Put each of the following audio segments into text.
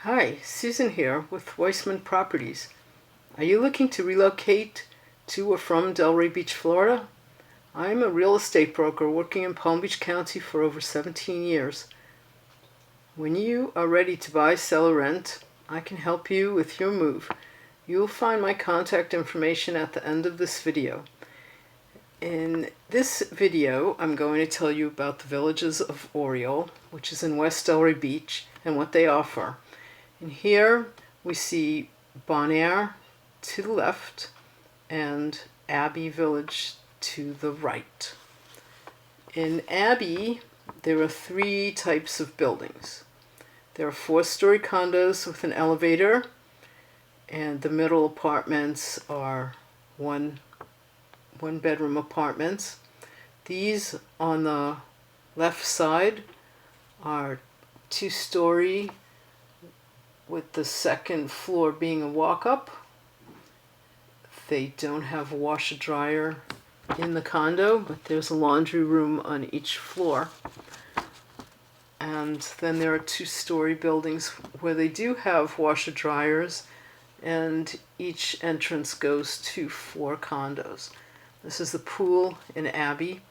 Hi, Susan here with Weissman Properties. Are you looking to relocate to or from Delray Beach, Florida? I'm a real estate broker working in Palm Beach County for over 17 years. When you are ready to buy, sell, or rent, I can help you with your move. You'll find my contact information at the end of this video. In this video, I'm going to tell you about the Villages of Oriole, which is in West Delray Beach, and what they offer. And here we see Barnard to the left and Abbey Village to the right. In Abbey, there are three types of buildings. There are 4-story condos with an elevator, and the middle apartments are one-bedroom apartments. These on the left side are 2-story, with the second floor being a walk-up. They don't have a washer dryer in the condo, but there's a laundry room on each floor. And then there are 2-story buildings where they do have washer dryers, and each entrance goes to 4 condos. This is the pool in Abbey.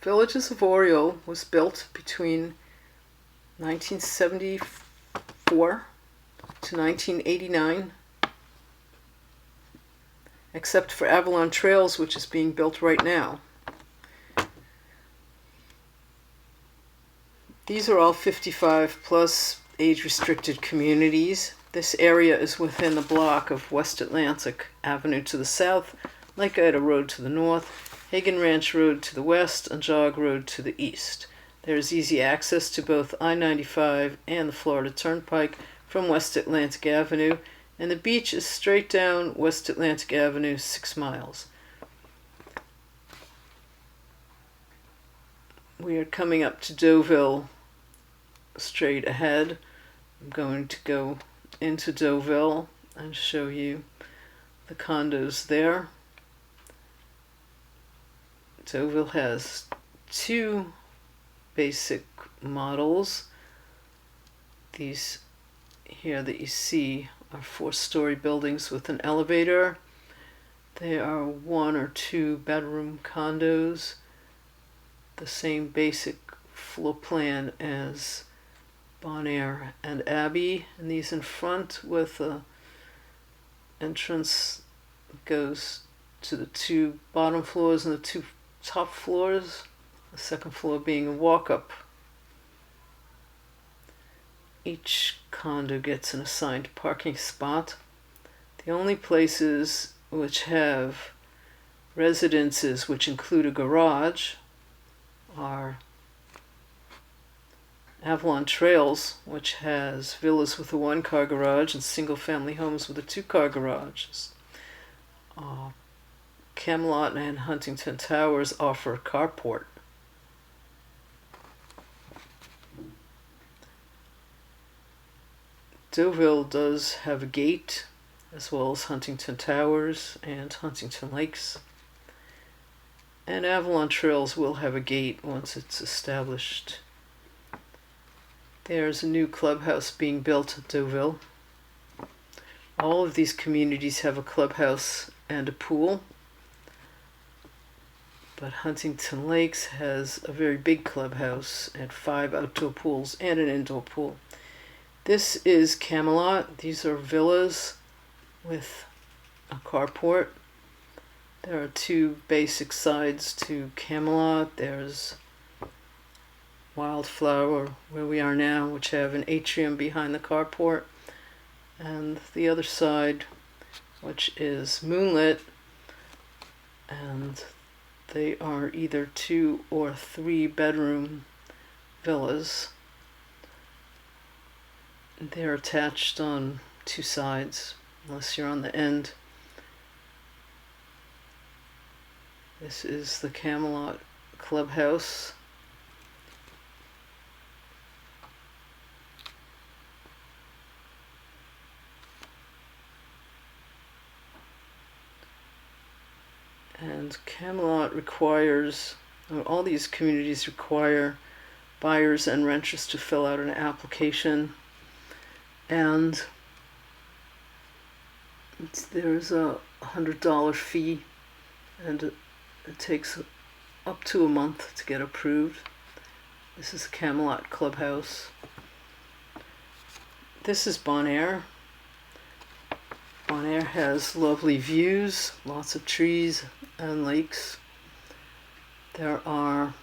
Villages of Oriole was built between 1974 to 1989, except for Avalon Trails, which is being built right now. These are all 55 plus age-restricted communities. This area is within the block of West Atlantic Avenue to the south, Lake Ida Road to the north, Hagen Ranch Road to the west, and Jog Road to the east. There is easy access to both I-95 and the Florida Turnpike from West Atlantic Avenue, and the beach is straight down West Atlantic Avenue 6 miles. We are coming up to Deauville straight ahead. I'm going to go into Deauville and show you the condos there. Deauville has 2 basic models. These here that you see are 4-story buildings with an elevator. They are 1 or 2 bedroom condos, the same basic floor plan as Barnard and Abbey, and these in front with the entrance goes to the 2 bottom floors and the 2 top floors, the second floor being a walk-up. Each condo gets an assigned parking spot. The only places which have residences which include a garage are Avalon Trails, which has villas with a 1-car garage and single-family homes with a 2-car garages. Camelot and Huntington Towers offer a carport. Deauville does have a gate, as well as Huntington Towers and Huntington Lakes. And Avalon Trails will have a gate once it's established. There's a new clubhouse being built at Deauville. All of these communities have a clubhouse and a pool, but Huntington Lakes has a very big clubhouse and 5 outdoor pools and an indoor pool. This is Camelot. These are villas with a carport. There are 2 basic sides to Camelot. There's Wildflower, where we are now, which have an atrium behind the carport, and the other side, which is moonlit, and they are either 2 or 3 bedroom villas. They're attached on 2 sides, unless you're on the end. This is the Camelot Clubhouse. And Camelot requires, all these communities require buyers and renters to fill out an application, and there's a $100 fee, and it takes up to a month to get approved. This is Camelot Clubhouse. This is Bonaire. Bonaire has lovely views, lots of trees and lakes. There are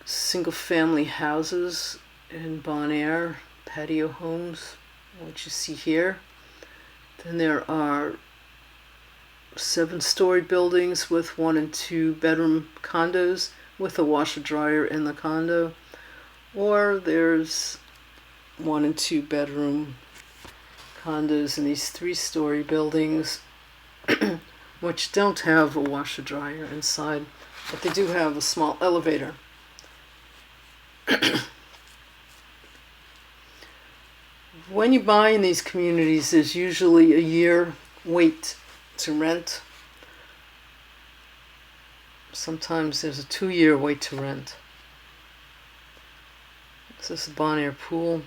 single-family houses in Bonaire, patio homes, what you see here. Then there are 7-story buildings with 1 and 2 bedroom condos with a washer dryer in the condo, or there's 1 and 2 bedroom condos in these 3-story buildings which don't have a washer dryer inside, but they do have a small elevator. When you buy in these communities, there's usually a year wait to rent. Sometimes there's a 2-year wait to rent. This is the Bonaire pool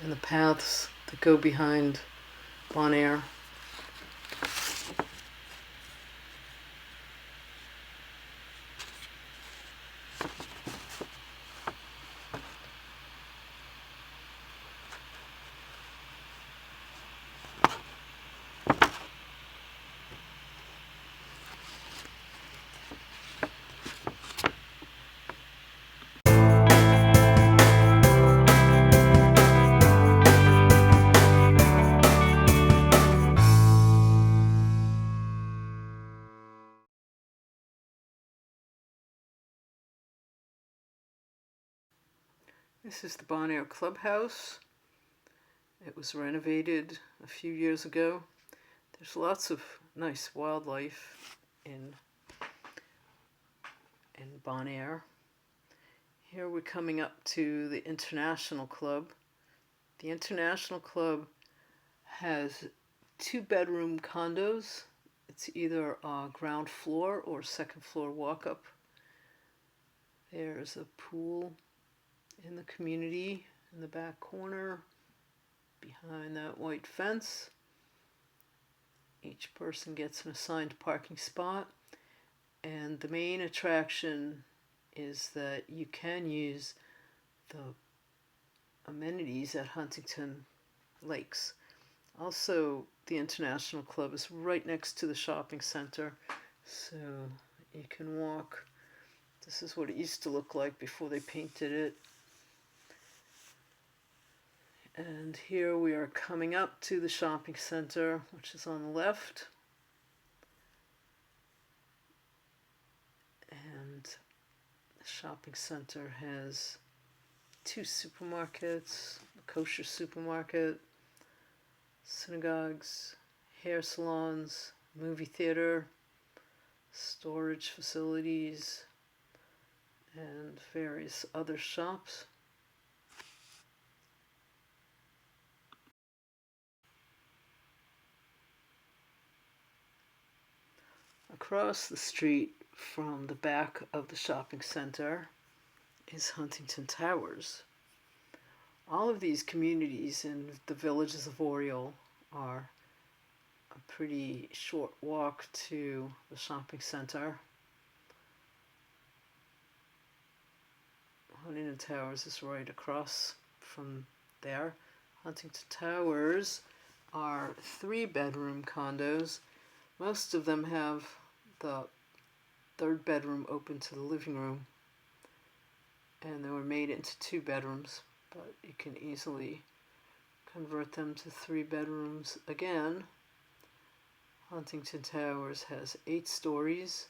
and the paths that go behind Bonaire. This is the Barnard Clubhouse. It was renovated a few years ago. There's lots of nice wildlife in Bonaire. Here we're coming up to the International Club. The International Club has 2-bedroom condos. It's either a ground floor or second floor walk-up. There's a pool in the community in the back corner behind that white fence. Each person gets an assigned parking spot, and the main attraction is that you can use the amenities at Huntington Lakes. Also, the International Club is right next to the shopping center, so you can walk. This is what it used to look like before they painted it. And here we are coming up to the shopping center, which is on the left. And the shopping center has 2 supermarkets, a kosher supermarket, synagogues, hair salons, movie theater, storage facilities, and various other shops. Across the street from the back of the shopping center is Huntington Towers. All of these communities in the Villages of Oriole are a pretty short walk to the shopping center. Huntington Towers is right across from there. Huntington Towers are 3-bedroom condos. Most of them have the 3rd bedroom open to the living room, and they were made into 2 bedrooms, but you can easily convert them to 3 bedrooms again. Huntington Towers has 8 stories,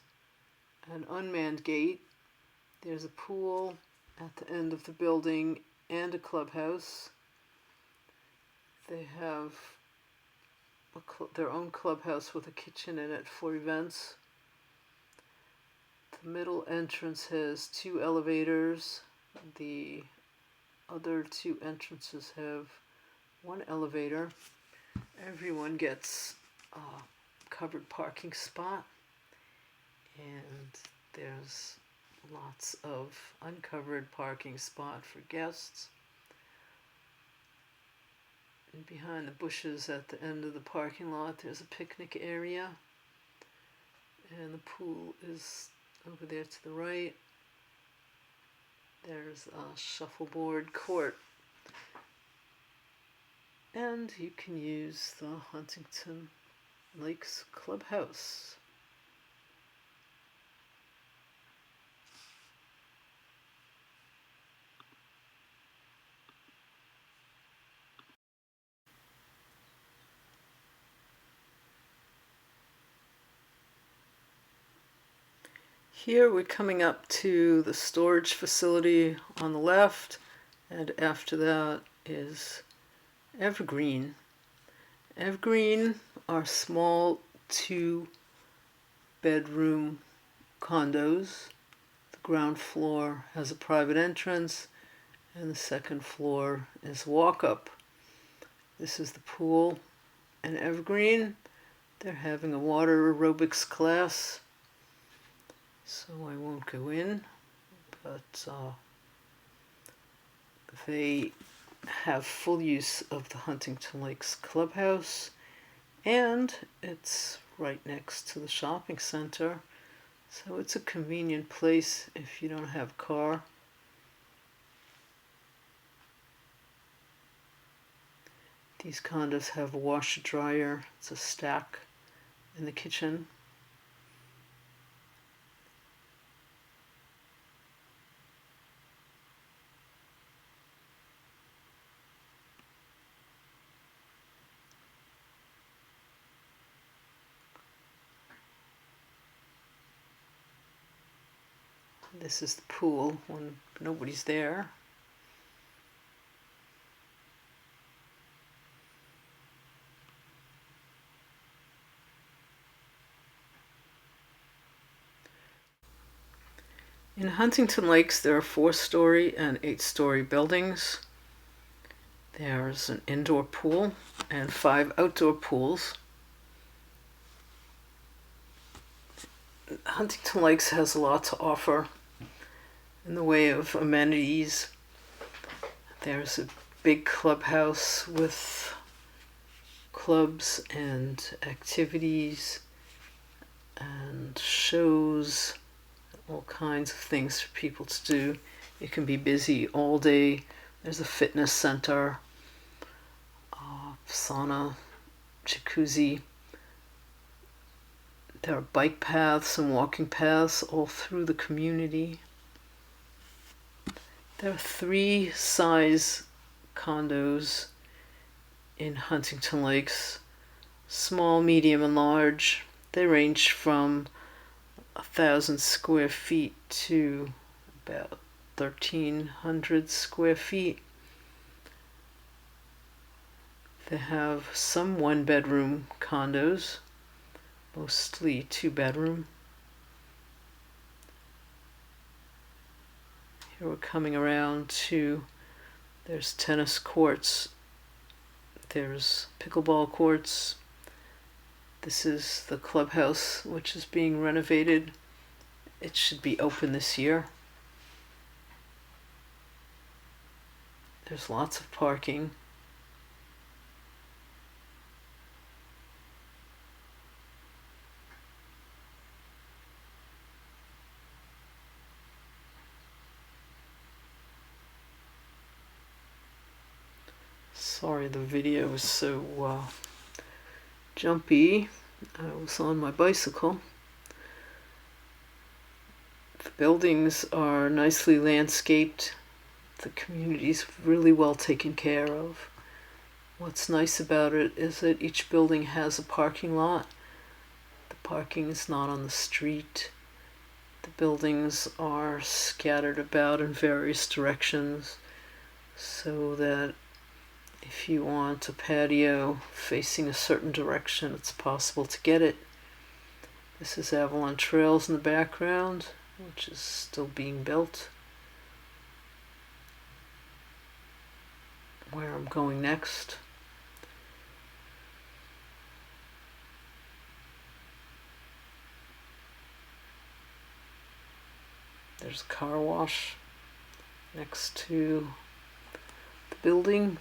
an unmanned gate. There's a pool at the end of the building and a clubhouse. They have their own clubhouse with a kitchen in it for events. The middle entrance has 2 elevators. The other 2 entrances have 1 elevator. Everyone gets a covered parking spot, and There's lots of uncovered parking spot for guests. And behind the bushes at the end of the parking lot, there's a picnic area. And the pool is over there to the right. There's a shuffleboard court. And you can use the Huntington Lakes Clubhouse. Here we're coming up to the storage facility on the left, and after that is Evergreen. Evergreen are small 2-bedroom condos. The ground floor has a private entrance, and the second floor is walk-up. This is the pool in Evergreen. They're having a water aerobics class, so I won't go in, but they have full use of the Huntington Lakes Clubhouse, and it's right next to the shopping center, so it's a convenient place if you don't have a car. These condos have a washer dryer. It's a stack in the kitchen. This is the pool when nobody's there. In Huntington Lakes, there are 4-story and 8-story buildings. There's an indoor pool and 5 outdoor pools. Huntington Lakes has a lot to offer in the way of amenities. There's a big clubhouse with clubs and activities and shows, all kinds of things for people to do. It can be busy all day. There's a fitness center, sauna, jacuzzi. There are bike paths and walking paths all through the community. There are 3 size condos in Huntington Lakes, small, medium, and large. They range from 1,000 square feet to about 1,300 square feet. They have some 1-bedroom condos, mostly 2-bedroom. Here we're coming around to, there's tennis courts, there's pickleball courts. This is the clubhouse, which is being renovated. It should be open this year. There's lots of parking. Sorry the video is so jumpy. I was on my bicycle. The buildings are nicely landscaped. The community's really well taken care of. What's nice about it is that each building has a parking lot. The parking is not on the street. The buildings are scattered about in various directions so that if you want a patio facing a certain direction, it's possible to get it. This is Avalon Trails in the background, which is still being built. Where I'm going next. There's a car wash next to the building.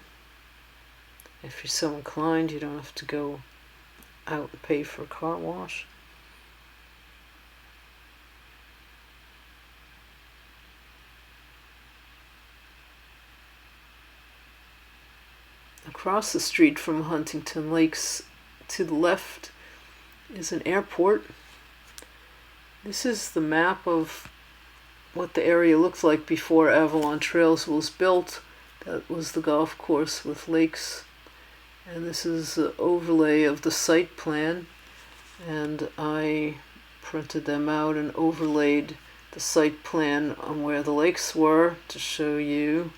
If you're so inclined, you don't have to go out and pay for a car wash. Across the street from Huntington Lakes to the left is an airport. This is the map of what the area looked like before Avalon Trails was built. That was the golf course with lakes. And this is the overlay of the site plan. And I printed them out and overlaid the site plan on where the lakes were to show you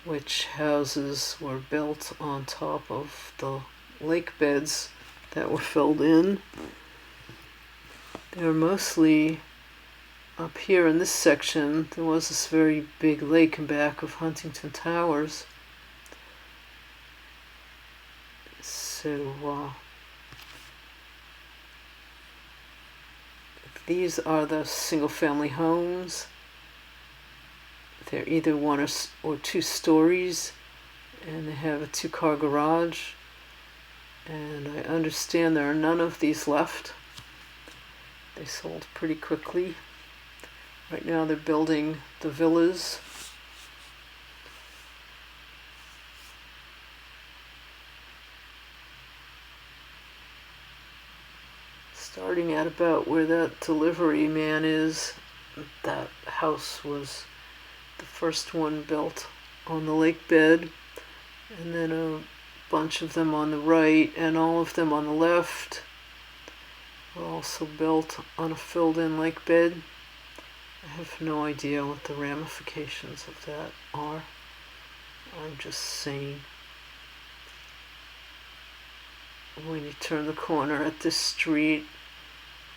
which houses were built on top of the lake beds that were filled in. They were mostly up here in this section. There was this very big lake in back of Huntington Towers. So these are the single-family homes. They're either one or two stories, and they have a two-car garage. And I understand there are none of these left. They sold pretty quickly. Right now they're building the villas. Starting at about where that delivery man is, that house was the first one built on the lake bed, and then a bunch of them on the right and all of them on the left were also built on a filled-in lake bed. I have no idea what the ramifications of that are. I'm just saying. When you turn the corner at this street,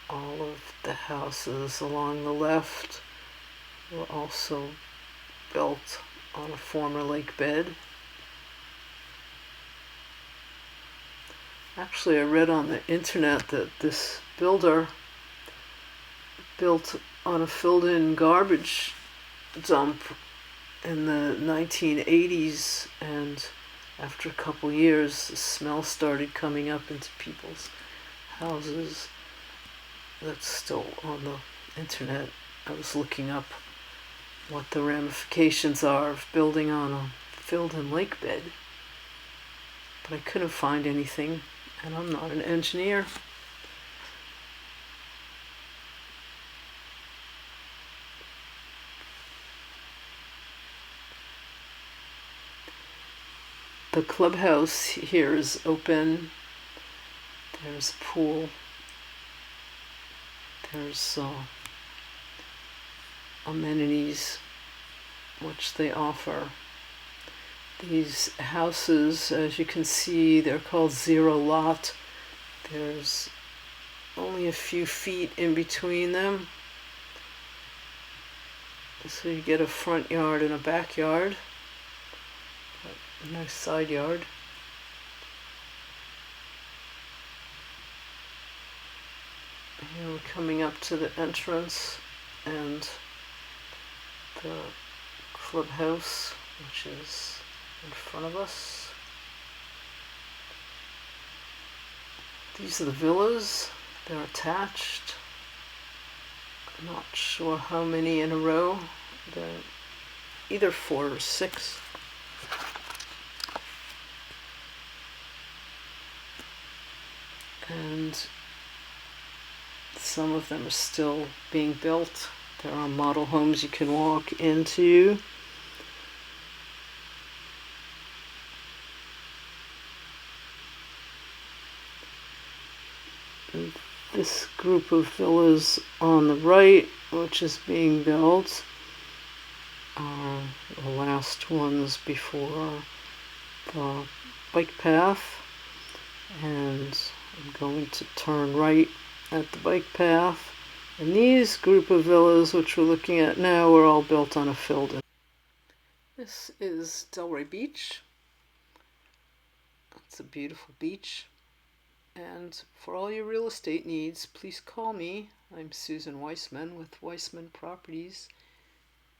all of the houses along the left were also built on a former lake bed. Actually, I read on the internet that this builder built on a filled-in garbage dump in the 1980s, and after a couple years, the smell started coming up into people's houses. That's still on the internet. I was looking up what the ramifications are of building on a filled-in lake bed, but I couldn't find anything, and I'm not an engineer. The clubhouse here is open. There's a pool. There's amenities which they offer. These houses, as you can see, they're called zero lot. There's only a few feet in between them. So you get a front yard and a backyard. A nice side yard. Here we're coming up to the entrance and the clubhouse, which is in front of us. These are the villas. They're attached. I'm not sure how many in a row. They're either 4 or 6. And some of them are still being built. There are model homes you can walk into. And this group of villas on the right, which is being built, are the last ones before the bike path. And I'm going to turn right at the bike path. And these group of villas, which we're looking at now, are all built on a filled-in. This is Delray Beach. It's a beautiful beach. And for all your real estate needs, please call me. I'm Susan Weissman with Weissman Properties,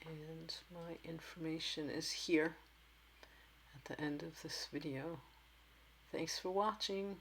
and my information is here at the end of this video. Thanks for watching.